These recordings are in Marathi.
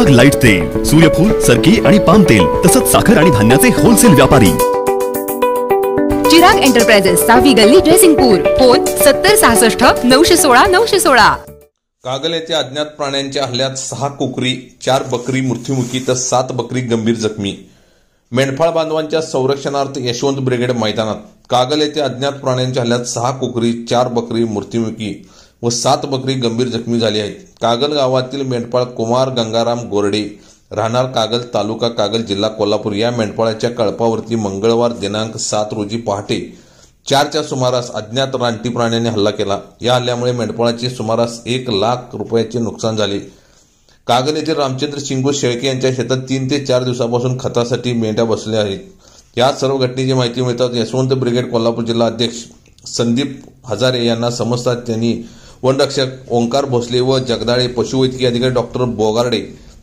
चिराग लाईट तेल, सूर्यफूल, सरकी आणि पाम तेल तसंच साखर आणि धान्याचे होलसेल व्यापारी। चिराग एंटरप्राइजेस, 6वी गल्ली, जयसिंगपूर। फोन 7066 916 916। कागल येथे अज्ञात प्राण्यांच्या हल्ल्यात 6 कोकरी, 4 बकरी मृत्युमुखी तर 7 बकरी गंभीर जखमी। मेंढपाळ बांधवांच्या संरक्षणार्थ यशवंत ब्रिगेड मैदानात कागल येथे अज्ञात प्राण्यांच्या हल्ल्यात 6 कोकरी, 4 बकरी मृत्युमुखी व 7 बकरी गंभीर जखमी झाली आहेत। कागल गावातील मेंढपाळ कुमार गंगाराम गोरडे, राहणार कागल, तालुका कागल, जिल्हा कोल्हापूर या मेंढपाळाच्या कळपावरती मंगळवार दिनांक 7 रोजी पहाटे 4च्या सुमारास अज्ञात रानटी प्राण्याने हल्ला केला। या हल्ल्यामुळे मेंढपाळाचे सुमारास 1 लाख रुपयाचे नुकसान झाले। कागल येथील रामचंद्र शिंगो शेळके यांच्या शेतात 3 ते 4 दिवसापासून खतासाठी मेंढ्या बसल्या आहेत। या सर्व घटनेची माहिती मिळताच यशवंत ब्रिगेड कोल्हापूर जिल्हा अध्यक्ष संदीप हजारे यांना समजतात त्यांनी वनरक्षक ओंकार भोसले व जगदाळे, पशुवैद्यकीय अधिकारी डॉक्टर बोगार्डे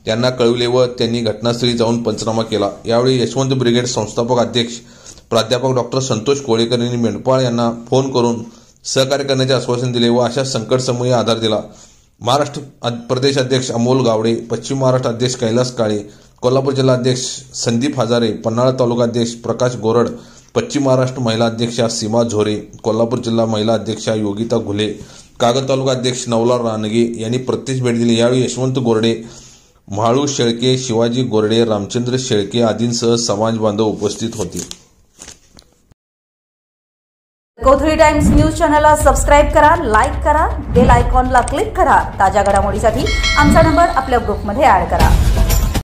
यांना कळविले व त्यांनी घटनास्थळी जाऊन पंचनामा केला। यावेळी यशवंत ब्रिगेड संस्थापक अध्यक्ष प्राध्यापक डॉक्टर संतोष कोळेकर यांनी मेंढपाळ यांना फोन करून सहकार्य करण्याचे आश्वासन दिले व अशा संकट समयी आधार दिला। महाराष्ट्र प्रदेश अध्यक्ष अमोल गावडे, पश्चिम महाराष्ट्र अध्यक्ष कैलास काळे, कोल्हापूर जिल्हा अध्यक्ष संदीप हजारे, पन्हाळा तालुका अध्यक्ष प्रकाश गोरड, पश्चिम महाराष्ट्र महिला अध्यक्षा सीमा झोरे, कोल्हापूर जिल्हा महिला अध्यक्षा योगिता घुले, कागल तालुका अध्यक्ष नवला रानगे यांनी प्रत्यक्ष भेट दिली। यावेळी यशवंत गोरडे, म्हाळू शेळके, शिवाजी गोरडे, रामचंद्र शेळके आदींसह समाज बांधव उपस्थित होते। कोथळी टाइम्स न्यूज चॅनलला सबस्क्राइब करा, लाईक करा, बेल आयकॉनला क्लिक करा। ताज्या घडामोडीसाठी आमचा नंबर आपल्या ग्रुपमध्ये ऍड करा।